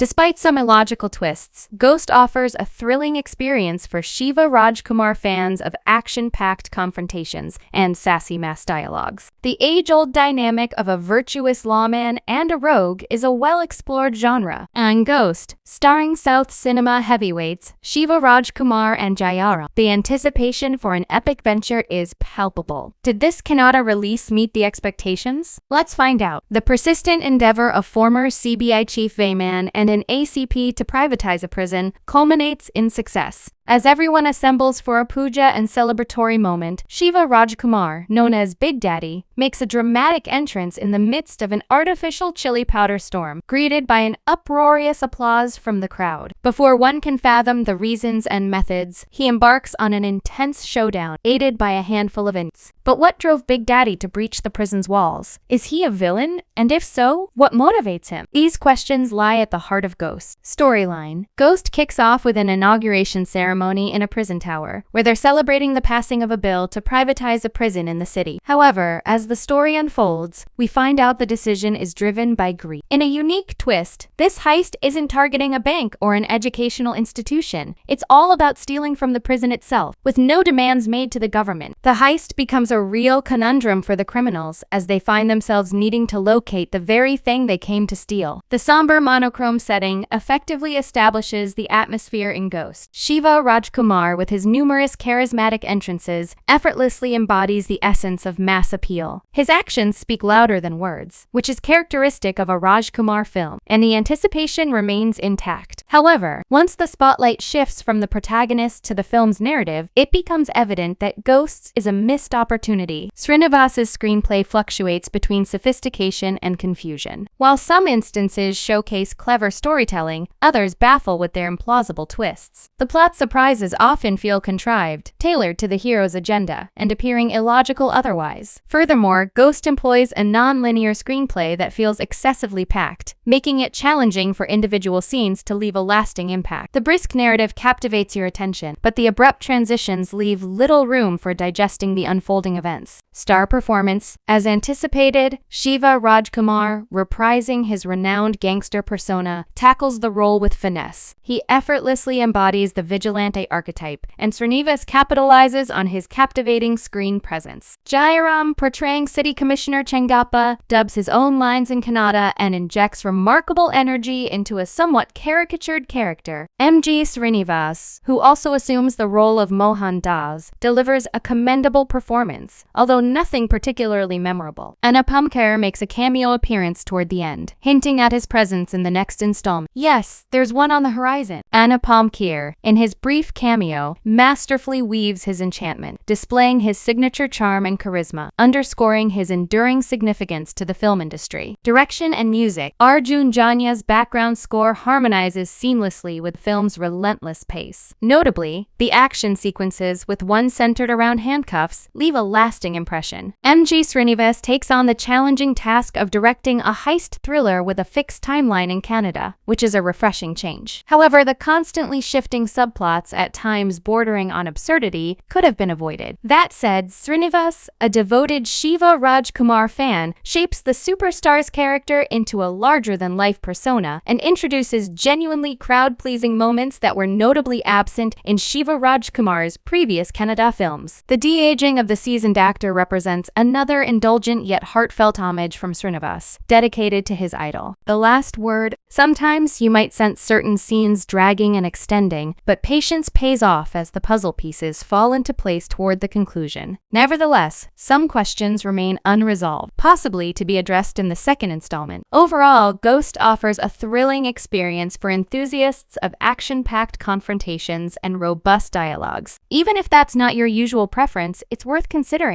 Despite some illogical twists, Ghost offers a thrilling experience for Shiva Rajkumar fans of action-packed confrontations and sassy mass dialogues. The age-old dynamic of a virtuous lawman and a rogue is a well-explored genre. And Ghost, starring South cinema heavyweights Shiva Rajkumar and Jayaram, the anticipation for an epic venture is palpable. Did this Kannada release meet the expectations? Let's find out. The persistent endeavor of former CBI chief Vayman and an ACP to privatize a prison culminates in success. As everyone assembles for a puja and celebratory moment, Shiva Rajkumar, known as Big Daddy, makes a dramatic entrance in the midst of an artificial chili powder storm, greeted by an uproarious applause from the crowd. Before one can fathom the reasons and methods, he embarks on an intense showdown, aided by a handful of ints. But what drove Big Daddy to breach the prison's walls? Is he a villain? And if so, what motivates him? These questions lie at the heart of Ghost. Storyline. Ghost kicks off with an inauguration ceremony in a prison tower, where they're celebrating the passing of a bill to privatize a prison in the city. However, as the story unfolds, we find out the decision is driven by greed. In a unique twist, this heist isn't targeting a bank or an educational institution. It's all about stealing from the prison itself, with no demands made to the government. The heist becomes a real conundrum for the criminals as they find themselves needing to locate the very thing they came to steal. The somber monochrome setting effectively establishes the atmosphere in Ghost. Shiva Rajkumar, with his numerous charismatic entrances, effortlessly embodies the essence of mass appeal. His actions speak louder than words, which is characteristic of a Rajkumar film, and the anticipation remains intact. However, once the spotlight shifts from the protagonist to the film's narrative, it becomes evident that Ghosts is a missed opportunity. Srinivas's screenplay fluctuates between sophistication and confusion. While some instances showcase clever storytelling, others baffle with their implausible twists. The plot surprises often feel contrived, tailored to the hero's agenda, and appearing illogical otherwise. Furthermore, Ghost employs a non-linear screenplay that feels excessively packed, making it challenging for individual scenes to leave a lasting impact. The brisk narrative captivates your attention, but the abrupt transitions leave little room for digesting the unfolding events. Star performance. As anticipated, Shiva Rajkumar, reprising his renowned gangster persona, tackles the role with finesse. He effortlessly embodies the vigilante archetype, and Srinivas capitalizes on his captivating screen presence. Jayaram, portraying City Commissioner Chengappa, dubs his own lines in Kannada and injects remarkable energy into a somewhat caricatured character. Srinivas, who also assumes the role of Mohan Das, delivers a commendable performance, although nothing particularly memorable. Anupam Kher makes a cameo appearance toward the end, hinting at his presence in the next installment. Yes, there's one on the horizon. Anupam Kher, in his brief cameo, masterfully weaves his enchantment, displaying his signature charm and charisma, underscoring his enduring significance to the film industry. Direction and music. Arjun Janya's background score harmonizes seamlessly with the film's relentless pace. Notably, the action sequences, with one centered around handcuffs, leave a lasting impression. Srinivas takes on the challenging task of directing a heist thriller with a fixed timeline in Kannada, which is a refreshing change. However, the constantly shifting subplots, at times bordering on absurdity, could have been avoided. That said, Srinivas, a devoted Shiva Rajkumar fan, shapes the superstar's character into a larger-than-life persona and introduces genuinely crowd-pleasing moments that were notably absent in Shiva Rajkumar's previous Kannada films. The de-aging of the seasoned actor represents another indulgent yet heartfelt homage from Srinivas, dedicated to his idol. The last word. Sometimes you might sense certain scenes dragging and extending, but patience pays off as the puzzle pieces fall into place toward the conclusion. Nevertheless, some questions remain unresolved, possibly to be addressed in the second installment. Overall, Ghost offers a thrilling experience for enthusiasts of action-packed confrontations and robust dialogues. Even if that's not your usual preference, it's worth considering.